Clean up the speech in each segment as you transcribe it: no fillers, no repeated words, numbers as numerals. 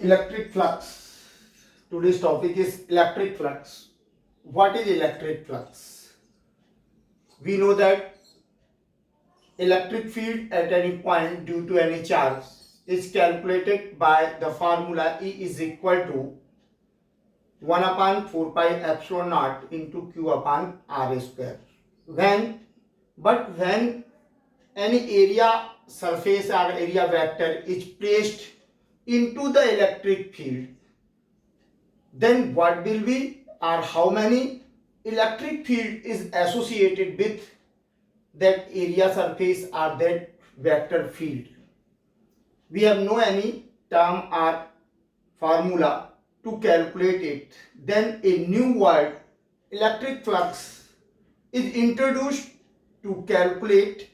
Electric flux. Today's topic is electric flux. What is electric flux? We know that electric field at any point due to any charge is calculated by the formula E is equal to 1 upon 4 pi epsilon naught into Q upon R square. When any area surface or area vector is placed into the electric field, then what will be or how many electric field is associated with that area surface or that vector field. We have no any term or formula to calculate it. Then a new word, electric flux, is introduced to calculate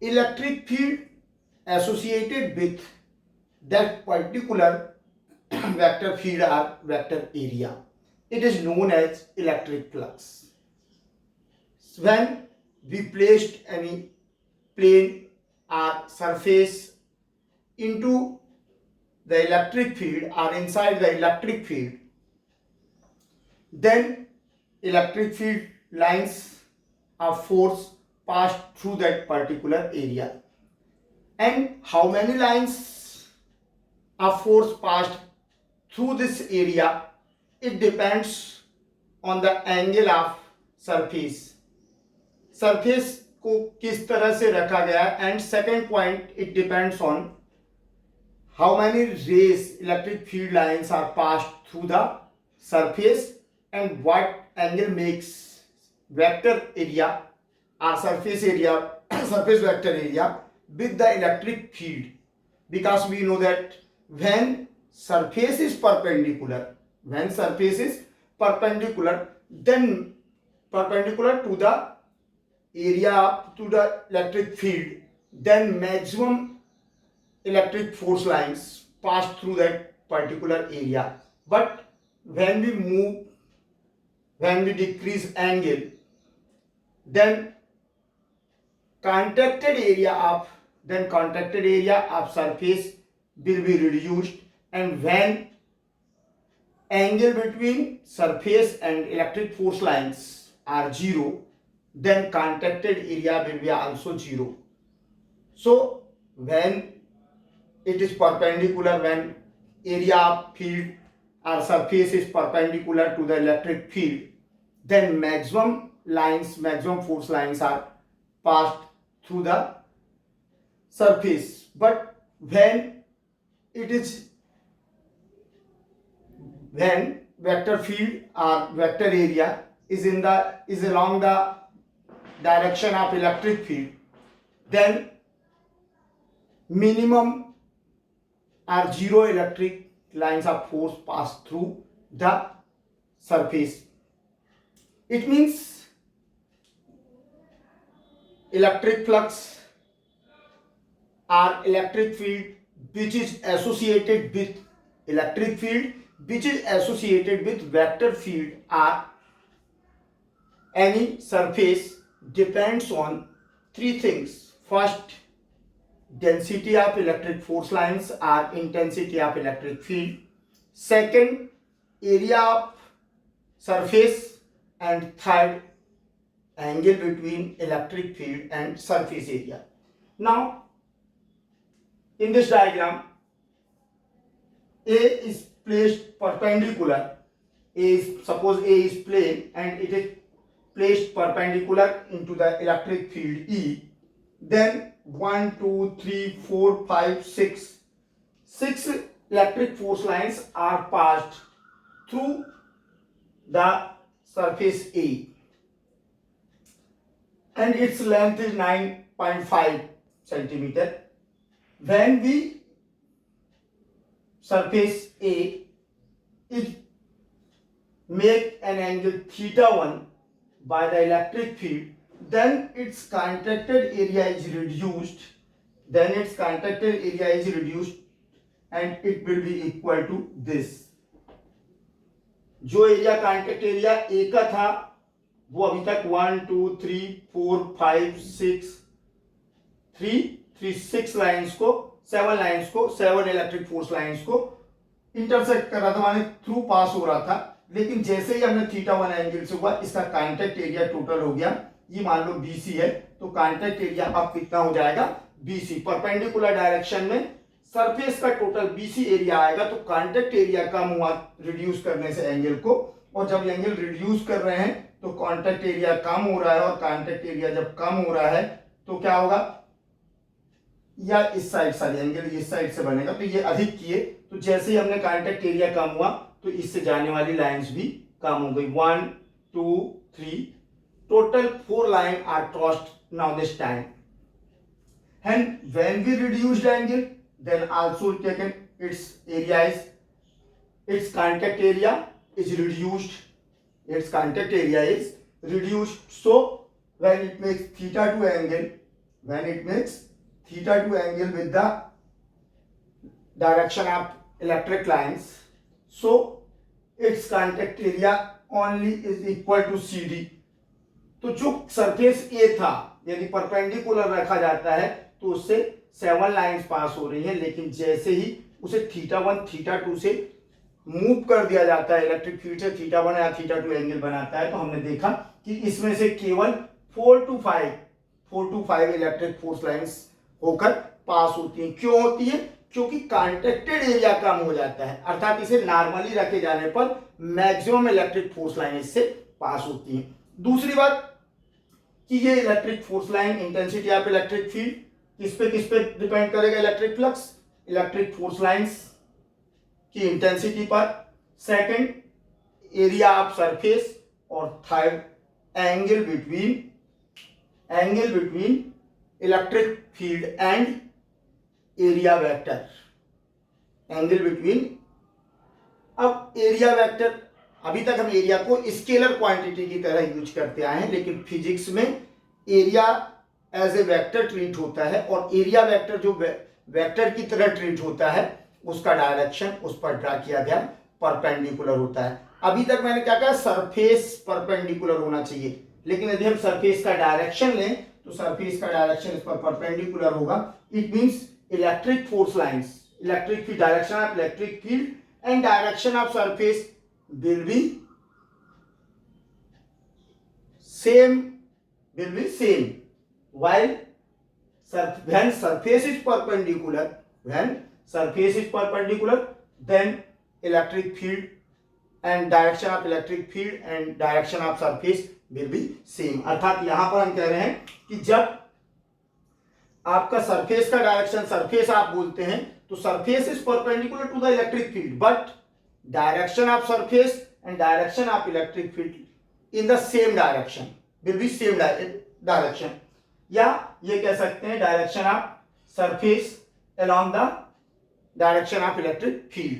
electric field associated with that particular vector field or vector area. It is known as electric flux. When we placed any plane or surface into the electric field or inside the electric field, then electric field lines of force pass through that particular area. And how many lines of force passed through this area, it depends on the angle of surface को किस तरह से रखा गया है. And second point, it depends on how many rays electric field lines are passed through the surface and what angle makes vector area or surface area surface vector area with the electric field. Because we know that when surface is perpendicular, then perpendicular to the area, to the electric field, then maximum electric force lines pass through that particular area. But when we decrease angle, then contacted area of surface will be reduced, and when angle between surface and electric force lines are zero, then contacted area will be also zero. So when it is perpendicular, when area of field or surface is perpendicular to the electric field, then maximum force lines are passed through the surface. But when vector field or vector area is along the direction of electric field, then minimum or zero electric lines of force pass through the surface. It means electric flux or electric field which is associated with vector field or any surface depends on three things. First, density of electric force lines or intensity of electric field. Second, area of surface. And third, angle between electric field and surface area. Now, in this diagram, A is placed perpendicular. Suppose A is plane and it is placed perpendicular into the electric field E. Then 1, 2, 3, 4, 5, 6 electric force lines are passed through the surface A, and its length is 9.5 centimeter. When we surface A is make an angle θ1 by the electric field, then its contacted area is reduced. And it will be equal to this. जो area contact area A का था वो अभी तक 1, 2, 3, 4, 5, 6 lines को 7 electric force lines को intersect कर रहा था, माने थ्रू पास हो रहा था, लेकिन जैसे ही हमने θ1 एंगल से हुआ, इसका कांटेक्ट एरिया टोटल हो गया, ये मान लो BC है, तो कांटेक्ट एरिया अब कितना हो जाएगा BC। परपेंडिकुलर डायरेक्शन में सरफेस का टोटल BC एरिया आएगा, तो कांटेक्ट एरिया कम हुआ रिड्यूस करने से एंगल को, और जब एंगल रिड्यूस कर रहे हैं तो कांटेक्ट एरिया कम हो रहा है, और कांटेक्ट एरिया जब कम हो रहा है तो क्या होगा, या इस साइड सारी एंगल इस साइड से बनेगा, तो ये अधिक किए, तो जैसे ही हमने कांटेक्ट एरिया कम हुआ तो इससे जाने वाली लाइंस भी कम हो गई। 1 2 3 total 4 line are crossed now this time, and when we reduced angle then also taken its area is, its contact area is reduced, its contact area is reduced. So when it makes θ2 angle, when it makes θ2 angle with the direction of electric lines, so its contact area only is equal to CD. तो जो surface A था यदि perpendicular रखा जाता है तो उससे 7 lines pass हो रही हैं, लेकिन जैसे ही उसे θ1 θ2 से मूव कर दिया जाता है इलेक्ट्रिक फील्ड से, θ1 या θ2 एंगल बनाता है, तो हमने देखा कि इसमें से केवल 4 to 5 इलेक्ट्रिक फोर्स लाइंस होकर पास होती हैं। क्यों होती है? क्योंकि कांटेक्टेड एरिया कम हो जाता है, अर्थात इसे नॉर्मली रखे जाने पर मैक्सिमम इलेक्ट्रिक फोर्स लाइन इससे पास होती है। दूसरी बात कि ये electric force line, intensity of electric field किस पे डिपेंड करेगा? Electric flux, electric force lines की इंटेंसिटी पर, सेकंड एरिया ऑफ सरफेस, और third angle between electric field and area vector, angle between. अब एरिया वेक्टर, अभी तक हम एरिया को स्केलर क्वांटिटी की तरह यूज करते आए हैं, लेकिन फिजिक्स में area as a vector treat होता है, और एरिया वेक्टर जो वेक्टर की तरह ट्रीट होता है उसका डायरेक्शन उस पर ड्रा किया गया परपेंडिकुलर होता है। अभी तक मैंने क्या कहा? सरफेस परपेंडिकुलर होना चाहिए, लेकिन यदि हम सरफेस का डायरेक्शन लें तो सरफेस का डायरेक्शन इस पर परपेंडिकुलर होगा। It means electric force lines, electric field, direction of electric field and direction of surface will be same while when surface is perpendicular, then electric field and direction of electric field and direction of surface will be same। अर्थात यहां पर हम कह रहे हैं कि जब आपका सरफेस का डायरेक्शन, सरफेस आप बोलते हैं तो surface is perpendicular to the electric field, but direction of surface and direction of electric field in the same direction will be same direction, या ये कह सकते हैं direction of surface along the direction of electric field।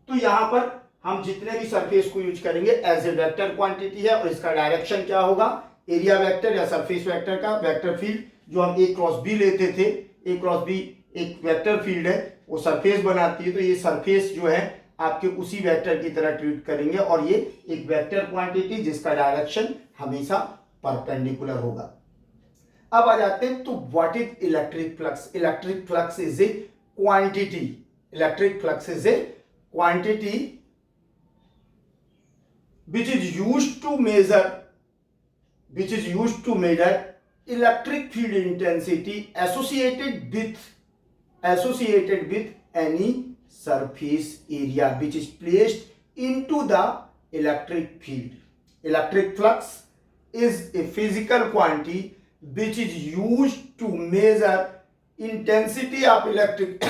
तो यहां पर हम जितने भी सरफेस को यूज करेंगे एज ए वेक्टर क्वांटिटी है, और इसका डायरेक्शन क्या होगा? एरिया वेक्टर या सरफेस वेक्टर का वेक्टर फील्ड, जो हम A क्रॉस B लेते थे, A क्रॉस B एक वेक्टर फील्ड है, वो सरफेस बनाती है, तो ये सरफेस जो है आपके उसी वेक्टर की तरह ट्रीट करेंगे, और ये एक वेक्टर क्वांटिटी जिसका डायरेक्शन हमेशा परपेंडिकुलर होगा। अब आ जाते हैं तो what is electric flux? Electric flux is A quantity, electric flux is A quantity which is used to measure electric field intensity associated with any surface area which is placed into the electric field. Electric flux is a physical quantity which is used to measure intensity of electric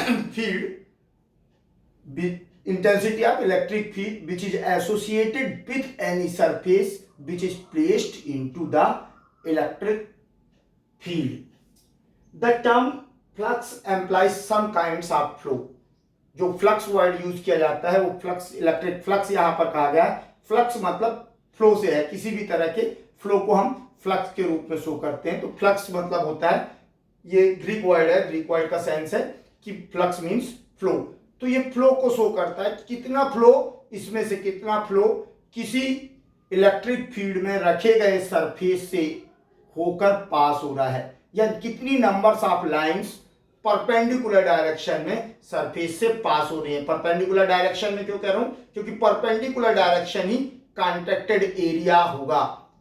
field which is associated with any surface which is placed into the electric field. The term flux implies some kinds of flow. जो flux word use किया जाता है वो flux, electric flux यहां पर कहा गया है। फ्लक्स मतलब फ्लो से है, किसी भी तरह के फ्लो को हम फ्लक्स के रूप में शो करते हैं। तो फ्लक्स मतलब होता है, ये ग्रीक वर्ड है, ग्रीक वर्ड का सेंस है कि फ्लक्स मींस फ्लो। तो ये फ्लो को शो करता है, कितना फ्लो, इसमें से कितना फ्लो किसी इलेक्ट्रिक फील्ड में रखे गए सरफेस से होकर पास हो रहा है, या कितनी numbers of lines perpendicular direction में सरफेस से पास हो रही है। परपेंडिकुलर डायरेक्शन में क्यों कह रहा हूं, क्योंकि परपेंडिकुलर डायरेक्शन ही कॉन्ट्रैक्टेड एरिया होगा।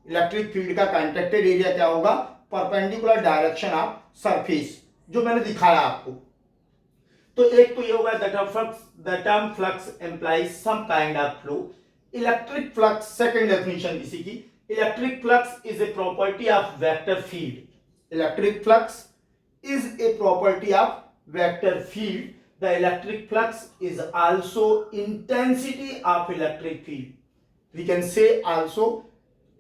इलेक्ट्रिक फील्ड का कॉन्ट्रैक्टेड एरिया क्या होगा, परपेंडिकुलर डायरेक्शन ऑफ सरफेस, जो मैंने दिखाया आपको। तो एक तो ये होगा the term flux employs some kind of flow. Electric flux, second definition इसी की, electric flux is a property of vector field. Electric flux is a property of vector field. The electric flux is also intensity of electric field. We can say also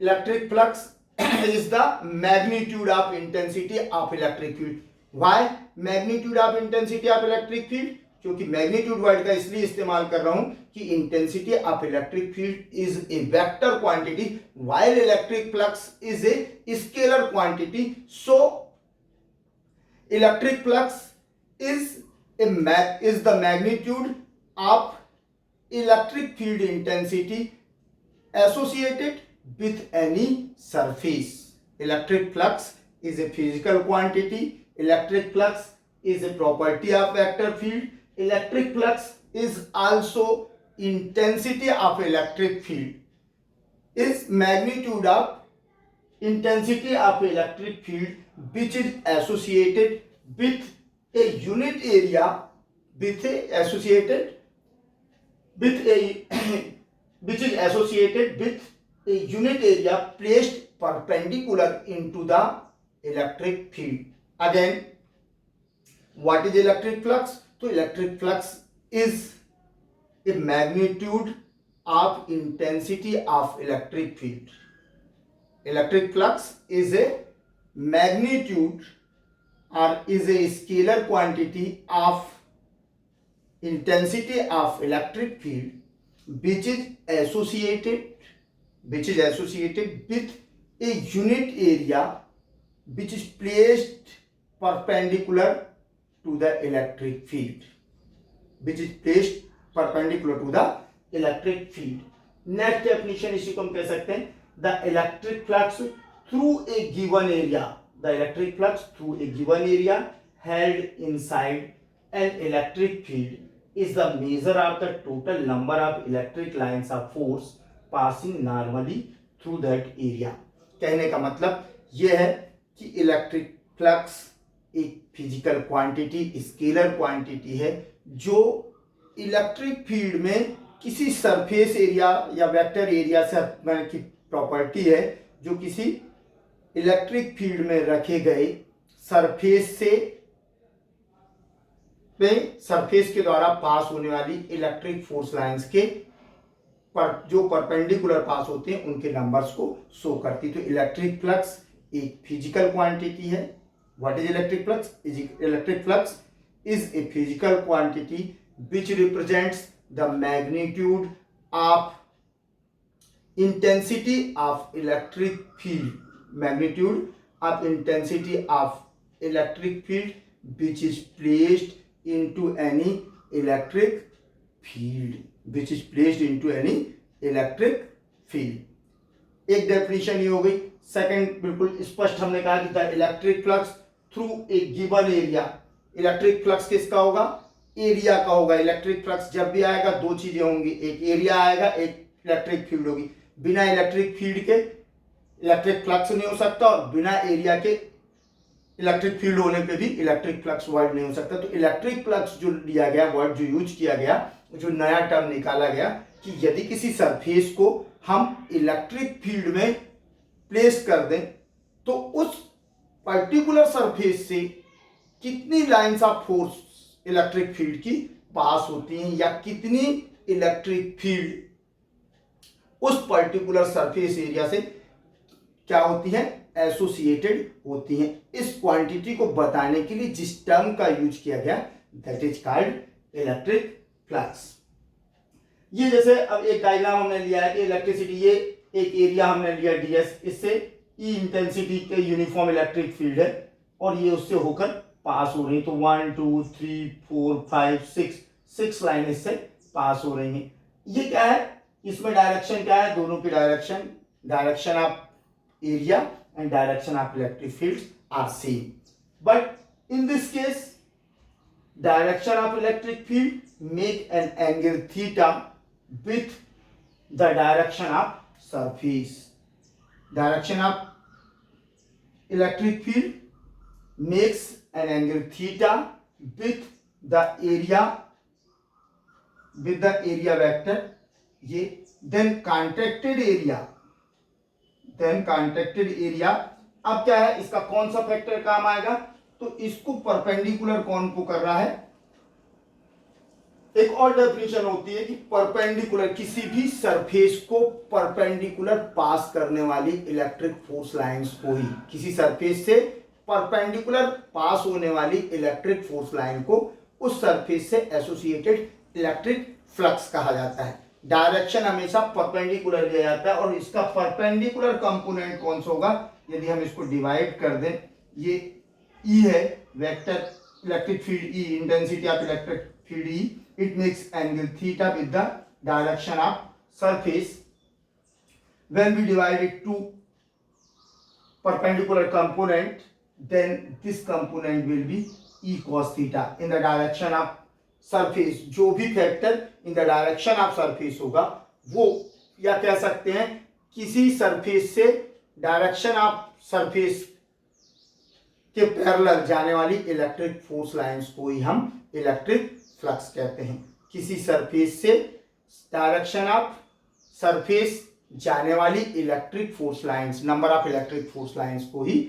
electric flux is the magnitude of intensity of electric field. Why magnitude of intensity of electric field? क्योंकि magnitude word का इसलिए इस्तेमाल कर रहा हूं कि intensity of electric field is a vector quantity while electric flux is a scalar quantity. So electric flux is the magnitude of electric field intensity associated with any surface. Electric flux is a physical quantity. Electric flux is a property of vector field. Electric flux is also intensity of electric field. Is magnitude of intensity of electric field which is associated with a unit area which is associated with a unit area placed perpendicular into the electric field. Again, what is electric flux? So electric flux is a magnitude of intensity of electric field. Electric flux is a magnitude or is a scalar quantity of intensity of electric field which is associated with a unit area which is placed perpendicular to the electric field, which is placed perpendicular to the electric field. Next definition इसी को हम कह सकते हैं the electric flux through a given area. The electric flux through a given area held inside an electric field is the measure of the total number of electric lines of force passing normally through that area. कहने का मतलब यह है कि electric flux एक physical quantity, scalar quantity है जो electric field में किसी सरफेस एरिया या वेक्टर एरिया से की प्रॉपर्टी है जो किसी इलेक्ट्रिक फील्ड में रखे गए सरफेस के द्वारा पास होने वाली इलेक्ट्रिक फोर्स लाइंस के जो परपेंडिकुलर पास होते हैं उनके नंबर्स को शो करती। तो इलेक्ट्रिक फ्लक्स एक फिजिकल क्वांटिटी है। What is electric flux? Electric flux is a physical quantity which represents the magnitude of intensity of electric field, magnitude of intensity of electric field which is placed into any electric field, एक definition ये हो गई। Second बिल्कुल स्पष्ट हमने कहा कि the electric flux through a given area. Electric flux किसका होगा? एरिया का होगा। इलेक्ट्रिक फ्लक्स जब भी आएगा दो चीजें होंगी, एक एरिया आएगा, एक इलेक्ट्रिक फील्ड होगी। बिना इलेक्ट्रिक फील्ड के इलेक्ट्रिक फ्लक्स नहीं हो सकता और बिना एरिया के इलेक्ट्रिक फील्ड होने पे भी इलेक्ट्रिक फ्लक्स वर्ड नहीं हो सकता। तो इलेक्ट्रिक फ्लक्स जो लिया गया वर्ड, जो यूज किया गया, जो नया टर्म निकाला गया कि यदि किसी सरफेस को हम इलेक्ट्रिक फील्ड में प्लेस कर दें तो उस पर्टिकुलर सरफेस से कितनी lines of force electric field की पास होती हैं या कितनी इलेक्ट्रिक फील्ड उस पर्टिकुलर सरफेस एरिया से क्या होती है? एसोसिएटेड होती हैं। इस क्वांटिटी को बताने के लिए जिस टर्म का यूज किया गया that is called electric flux. ये जैसे अब एक डायग्राम हमने लिया है कि इलेक्ट्रिसिटी, ये एक एरिया हमने लिया ds, इससे ई इंटेंसिटी के यूनिफॉर्म इलेक्ट्रिक फील्ड है और ये उससे होकर पास हो रही है। तो 1 2 3 4 5 6 लाइन इससे पास हो रही हैं। ये क्या है? इसमें डायरेक्शन क्या है? दोनों की direction of area and direction of electric fields are same, but in this case direction of electric field, make an angle theta with the direction of surface. Direction of electric field makes an angle theta with the area vector ये. then contracted area अब क्या है, इसका कौन सा factor काम आएगा, तो इसको परपेंडिकुलर कौन को कर रहा है. एक और डेफिनेशन होती है कि परपेंडिकुलर, किसी भी सरफेस को परपेंडिकुलर पास करने वाली इलेक्ट्रिक फोर्स लाइंस को ही, किसी सरफेस से परपेंडिकुलर पास होने वाली इलेक्ट्रिक फोर्स लाइन को उस सरफेस से एसोसिएटेड इलेक्ट्रिक फ्लक्स कहा जाता है. डायरेक्शन हमेशा परपेंडिकुलर लिया जाता है और इसका परपेंडिकुलर कंपोनेंट कौन सा होगा, यदि हम इसको डिवाइड कर दें, ये ई है vector electric field E, intensity of electric field E, it makes angle theta with the direction of surface. When we divide it to perpendicular component, then this component will be e cos theta in the direction of surface. जो भी factor in the direction of surface होगा वो, या कह सकते हैं किसी surface से डायरेक्शन ऑफ सरफेस के पैरेलल जाने वाली इलेक्ट्रिक फोर्स लाइंस को ही हम इलेक्ट्रिक फ्लक्स कहते हैं. किसी सरफेस से डायरेक्शन ऑफ सरफेस जाने वाली electric force lines, number of electric force lines को ही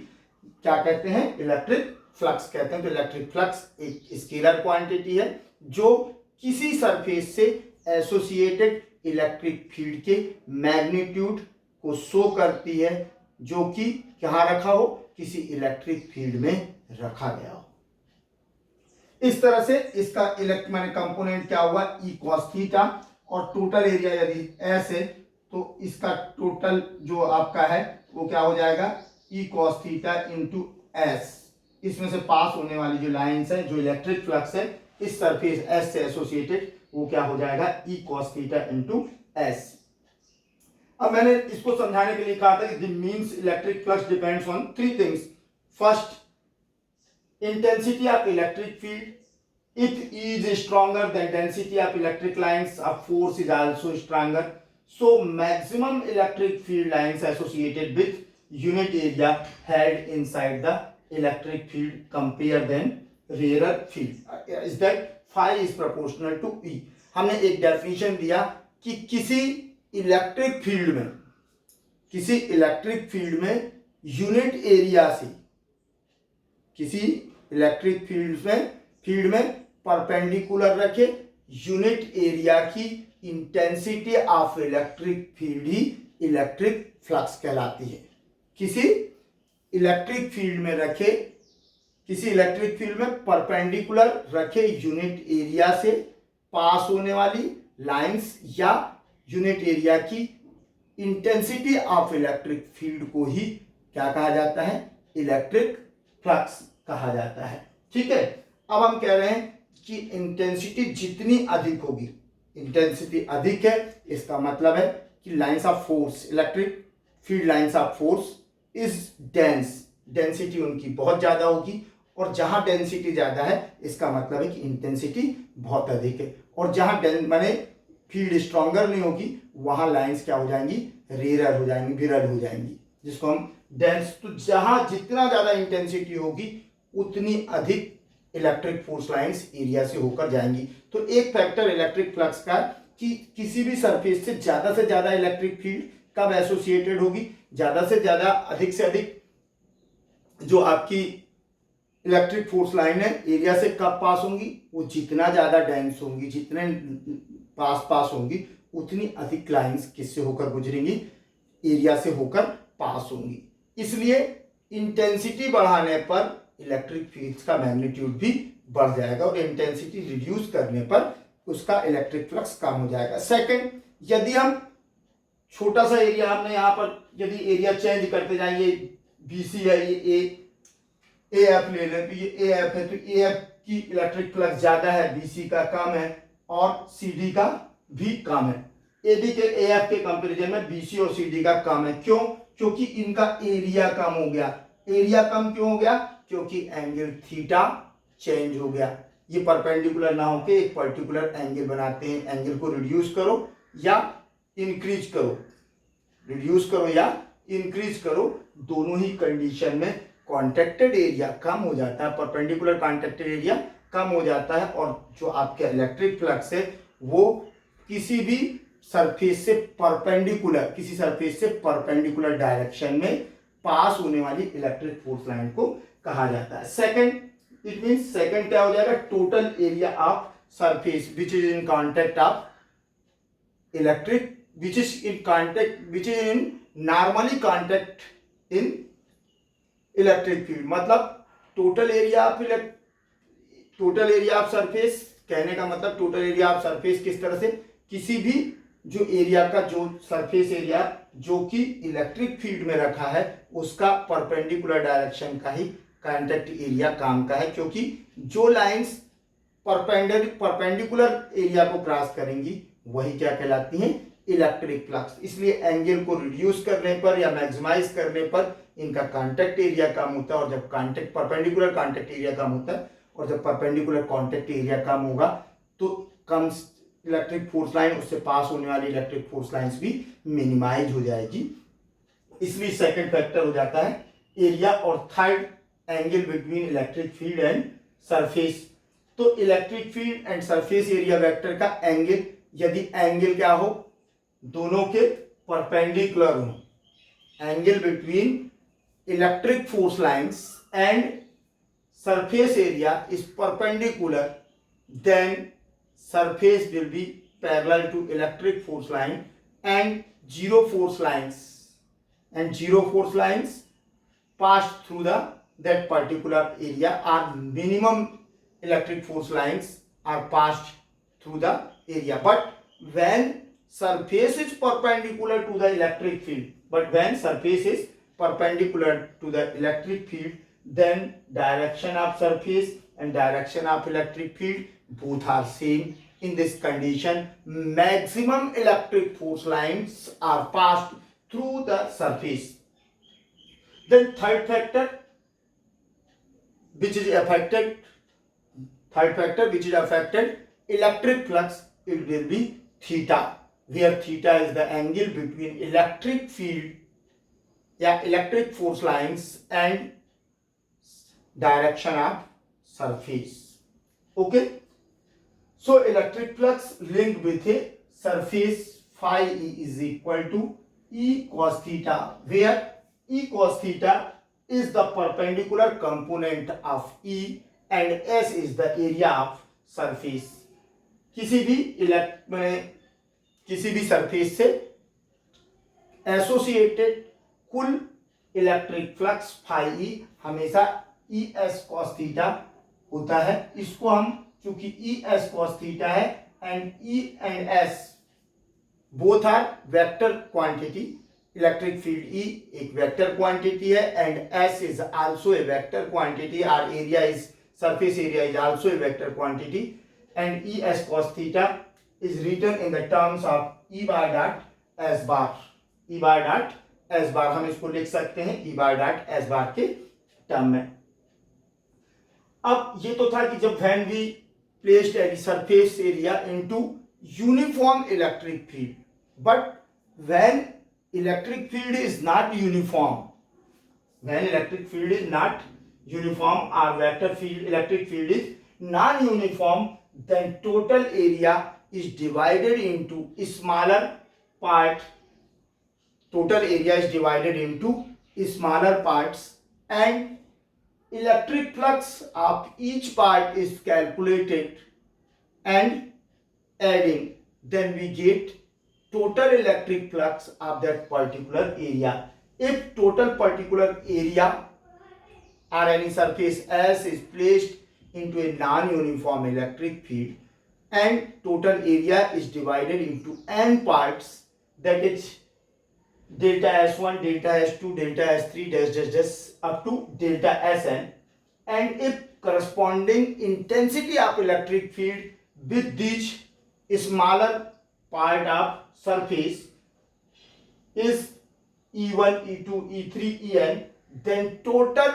क्या कहते हैं, इलेक्ट्रिक फ्लक्स कहते हैं. तो इलेक्ट्रिक फ्लक्स एक स्केलर क्वांटिटी है जो किसी सरफेस से एसोसिएटेड इलेक्ट्रिक फील्ड के मैग्नीट्यूड को शो करती है, जो कि कहाँ रखा हो, किसी इलेक्ट्रिक फील्ड में रखा गया हो. इस तरह से इसका मैंने कंपोनेंट क्या हुआ, ई कॉस थीटा, और टोटल एरिया यदि एस है तो इसका टोटल जो आपका है वो क्या हो जाएगा, E cos theta into S. इसमें से पास होने वाली जो लाइंस है, जो इलेक्ट्रिक फ्लक्स है इस सरफेस एस से एसोसिएटेड, वो क्या हो जाएगा, E cos theta into S. अब मैंने इसको समझाने के लिए कहा था कि the means electric flux depends on three things. First, intensity of electric field. If E is stronger, then density of electric lines of force is also stronger. So maximum electric field lines associated with unit area held inside the electric field compare than rarer field. Is that phi is proportional to E. हमने एक definition दिया कि किसी electric field unit area से, किसी electric field में perpendicular रखे unit area की intensity of electric field he electric flux कहलाती है. किसी इलेक्ट्रिक फील्ड में परपेंडिकुलर रखे यूनिट एरिया से पास होने वाली लाइंस या यूनिट एरिया की इंटेंसिटी ऑफ इलेक्ट्रिक फील्ड को ही क्या कहा जाता है, इलेक्ट्रिक फ्लक्स कहा जाता है. ठीक है. अब हम कह रहे हैं कि इंटेंसिटी जितनी अधिक होगी, इंटेंसिटी अधिक है, इसका मतलब है कि lines of force, electric field lines of force is dense, density उनकी बहुत ज्यादा होगी. और जहां डेंसिटी ज्यादा है इसका मतलब है कि इंटेंसिटी बहुत अधिक है. और जहां माने फील्ड स्ट्रॉन्गर नहीं होगी वहां लाइंस क्या हो जाएंगी, रेयर हो जाएंगी, विरल हो जाएंगी, जिसको हम डेंस. तो जहां जितना ज्यादा इंटेंसिटी होगी उतनी अधिक इलेक्ट्रिक फोर्स लाइंस एरिया से होकर जाएंगी. तो एक फैक्टर इलेक्ट्रिक फ्लक्स का कि किसी भी सरफेस से ज्यादा इलेक्ट्रिक फील्ड कब एसोसिएटेड होगी, ज्यादा से ज्यादा, अधिक से अधिक जो आपकी इलेक्ट्रिक फोर्स लाइन है एरिया से कब पास होंगी, वो जितना ज्यादा डेंस होंगी, जितने पास होंगी उतनी अधिक लाइंस किससे होकर गुजरेंगी, एरिया से होकर पास होंगी. इसलिए इंटेंसिटी बढ़ाने पर इलेक्ट्रिक फील्ड्स का मैग्नीट्यूड भी बढ़ जाएगा और इंटेंसिटी रिड्यूस करने पर उसका इलेक्ट्रिक फ्लक्स कम हो जाएगा. सेकंड, यदि हम छोटा सा एरिया, हमने यहाँ पर यदि एरिया चेंज करते जाएंगे, बीसी है, ये ए एफ ले लें, तो ये ए एफ है, तो ए एफ की इलेक्ट्रिक फ्लक्स ज्यादा है, बीसी का कम है, और सीडी का भी कम है. एबी के ए एफ के कंपेरिजन में बीसी और सीडी का कम है. क्यों? क्योंकि इनका एरिया कम हो गया. एरिया कम क्यों हो गया? क्योंकि एंगल थीटा चेंज हो गया. ये परपेंडिकुलर ना होके एक पर्टिकुलर एंगल बनाते हैं। एंगल को रिड्यूस करो या इंक्रीज करो, रिड्यूस करो या इंक्रीज करो, दोनों ही कंडीशन में कॉन्ट्रैक्टेड एरिया कम हो जाता है, परपेंडिकुलर कॉन्ट्रैक्टेड एरिया कम हो जाता है, और जो आपके इलेक्ट्रिक फ्लक्स है वो किसी भी सरफेस से परपेंडिकुलर, किसी सरफेस से परपेंडिकुलर डायरेक्शन में पास होने वाली इलेक्ट्रिक फोर्स लाइन को कहा जाता है। सेकंड, इट मींस सेकंड क्या हो जाएगा, total area of surface which is in contact of electric, which is in contact, which is in normally contact in electric field। मतलब total area of total area of surface, कहने का मतलब total area of surface किस तरह से, किसी भी जो एरिया का जो सरफेस एरिया जो कि इलेक्ट्रिक फील्ड में रखा है उसका परपेंडिकुलर डायरेक्शन का ही कांटेक्ट एरिया काम का है, क्योंकि जो लाइंस परपेंडिकुलर एरिया को क्रॉस करेंगी वही क्या कहलाती हैं, इलेक्ट्रिक फ्लक्स। इसलिए एंगल को रिड्यूस करने पर या मैक्सिमाइज करने पर इनका कांटेक्ट एरिया कम होता है, और जब कांटेक्ट परपेंडिकुलर कांटेक्ट एरिया कम होता है और जब परपेंडिकुलर कांटेक्ट एरिया कम होगा तो कम इलेक्ट्रिक फोर्स लाइन, उससे पास होने वाली इलेक्ट्रिक फोर्स लाइंस भी मिनिमाइज हो जाएगी। इसलिए सेकंड फैक्टर हो जाता है एरिया, और third angle between electric field and surface. तो electric field and surface area vector का एंगल, यदि एंगल क्या हो, दोनों के परपेंडिकुलर हो, angle between electric force lines and surface area is perpendicular, then surface will be parallel to electric force line, and zero force lines pass through that particular area, or minimum electric force lines are passed through the area. But when surface is perpendicular to the electric field, then direction of surface and direction of electric field both are same. In this condition, maximum electric force lines are passed through the surface. Then third factor which is affected electric flux, it will be theta, where theta is the angle between electric field या electric force lines and direction of surface. Okay, so electric flux linked with a surface phi E is equal to E cos theta, where E cos theta is the perpendicular component of E and S is the area of surface. किसी भी surface से associated कुल electric flux phi E हमेशा ई S cos theta होता है। इसको हम, चूंकि ई एस कॉस थीटा है and E and S both are vector quantity, electric field E एक वेक्टर क्वांटिटी है and S is also a vector quantity, or area is surface area is also a vector quantity, and E S cos theta is written in the terms of E bar dot S bar, E bar dot S bar, हम इसको लिख सकते हैं ई bar dot S बार के term में। अब ये तो था कि जब when we placed any surface area into uniform electric field, but when electric field is not uniform, when electric field is not uniform और vector field electric field is non uniform, then total area is divided into smaller part, total area is divided into smaller parts and electric flux of each part is calculated and adding, then we get total electric flux of that particular area. If total particular area or any surface S is placed into a non-uniform electric field and total area is divided into n parts, that is delta S1, delta S2, delta S3 dash dash dash up to delta Sn, and if corresponding intensity of electric field with this smaller part of surface is E1, E2, E3, En, then total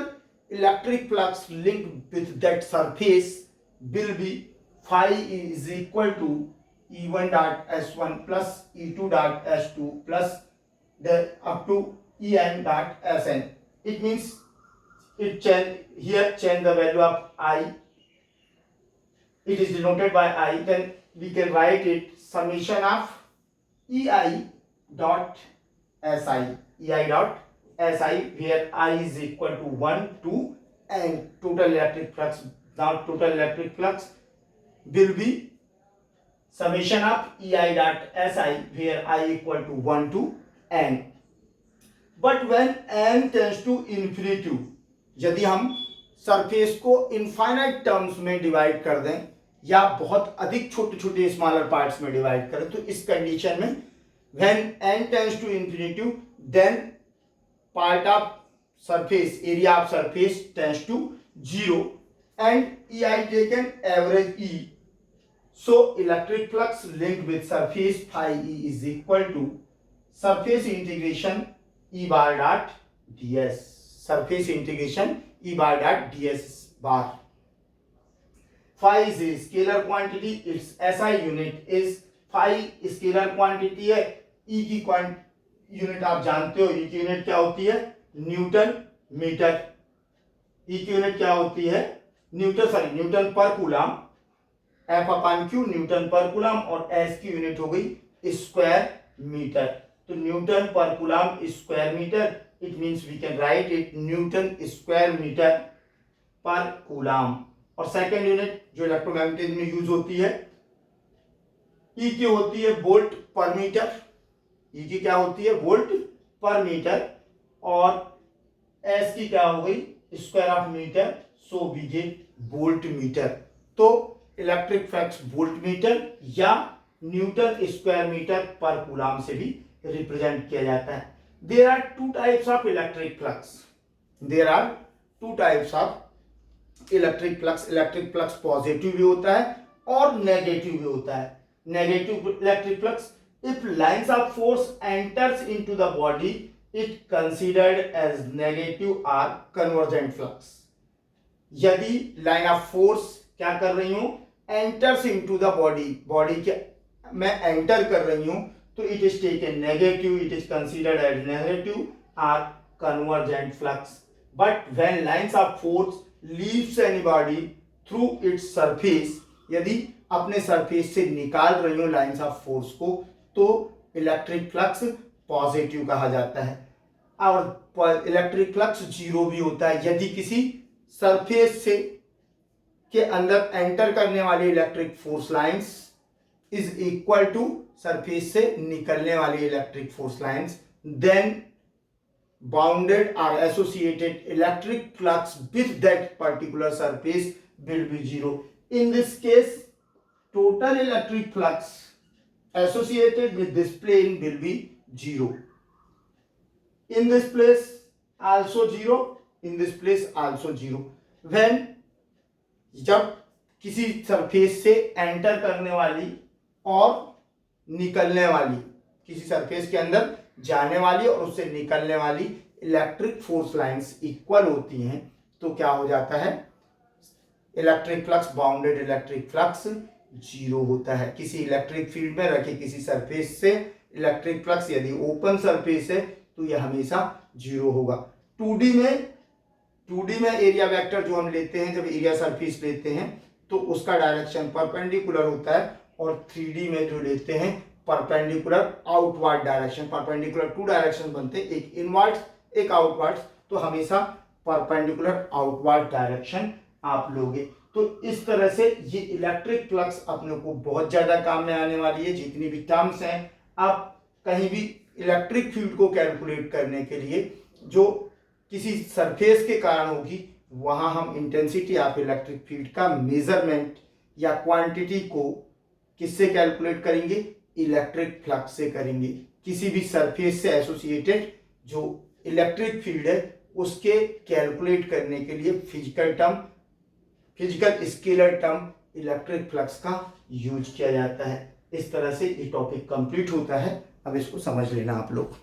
electric flux linked with that surface will be phi is equal to E1 dot S1 plus E2 dot S2 plus the up to En dot Sn. It means it change the value of I. It is denoted by I. Then we can write it summation of Ei dot Si, where I is equal to 1, 2 and total electric flux. Now total electric flux will be summation of Ei dot Si, where I equal to 1 to n. But when n tends to infinity, यदि हम surface को infinite terms में divide कर दें या बहुत अधिक छोटे छोटे स्मॉलर पार्ट्स में डिवाइड करें, तो इस कंडीशन में when n tends to infinity, then part of surface, area of surface tends to 0 and Ei taken average E. So electric flux linked with surface phi E is equal to surface integration E bar dot ds. Surface integration E bar dot ds bar. Phi is a scalar quantity. Its SI unit is phi scalar quantity है. E की unit आप जानते हो. E की unit क्या होती है? Newton metre. E की यूनिट क्या होती है? न्यूटन पर coulomb. F upon q newton पर कूलम और S की यूनिट हो गई स्क्वायर मीटर. तो न्यूटन पर coulomb square metre. It means we can write it newton square metre पर कूलम. और सेकंड यूनिट जो इलेक्ट्रोमैग्नेटिज्म में यूज होती है, ई की होती है वोल्ट पर मीटर. ई की क्या होती है? वोल्ट पर मीटर. और एस की क्या हो गई? Square of metre. So we get volt metre. तो इलेक्ट्रिक फ्लक्स वोल्ट मीटर या न्यूटन स्क्वायर मीटर पर कूलम से भी रिप्रेजेंट किया जाता है. There are two types of electric flux. There are two types of electric flux. Electric flux positive भी होता है और नेगेटिव भी होता है. Negative electric flux, if lines of force enters into the body, it considered as negative or convergent flux. यदि line of force क्या कर रही हूं? enters into the body, body के मैं एंटर कर रही हूं, तो it is taken negative, it is considered as negative or convergent flux. But when lines of force leaves any body through its surface, यदि अपने सरफेस से निकाल रही हूं लाइंस ऑफ फोर्स को, तो इलेक्ट्रिक फ्लक्स पॉजिटिव कहा जाता है. और इलेक्ट्रिक फ्लक्स जीरो भी होता है यदि किसी सरफेस से के अंदर एंटर करने वाली electric force lines is equal to surface से निकलने वाली electric force lines. Then bounded और associated electric flux with that particular surface will be zero. In this case total electric flux associated with this plane will be 0. In this place also 0, in this place also 0. When जब किसी surface से enter करने वाली और निकलने वाली, किसी surface के अंदर जाने वाली और उससे निकलने वाली इलेक्ट्रिक फोर्स लाइंस इक्वल होती हैं, तो क्या हो जाता है? Electric flux, bounded electric flux zero होता है. किसी इलेक्ट्रिक फील्ड में रखे किसी सरफेस से इलेक्ट्रिक फ्लक्स यदि ओपन सरफेस है तो यह हमेशा जीरो होगा. 2D में एरिया वेक्टर जो हम लेते हैं, जब एरिया सरफेस लेते हैं तो उसका डायरेक्शन परपेंडिकुलर होता है. और 3D में जो लेते हैं perpendicular outward direction. Perpendicular to direction बनते हैं, एक इनवर्ड एक आउटवर्ड. तो हमेशा परपेंडिकुलर आउटवर्ड डायरेक्शन आप लोगे. तो इस तरह से ये इलेक्ट्रिक फ्लक्स अपने को बहुत ज्यादा काम में आने वाली है. जितनी भी टर्म्स हैं, आप कहीं भी इलेक्ट्रिक फील्ड को कैलकुलेट करने के लिए जो किसी सरफेस के कारण होगी, वहां हम इंटेंसिटी ऑफ इलेक्ट्रिक फील्ड का मेजरमेंट या क्वांटिटी को किससे कैलकुलेट करेंगे? इलेक्ट्रिक फ्लक्स से करेंगे. किसी भी सरफेस से एसोसिएटेड जो इलेक्ट्रिक फील्ड है उसके कैलकुलेट करने के लिए physical scalar term electric flux का यूज किया जाता है. इस तरह से ये टॉपिक कंप्लीट होता है. अब इसको समझ लेना आप लोग.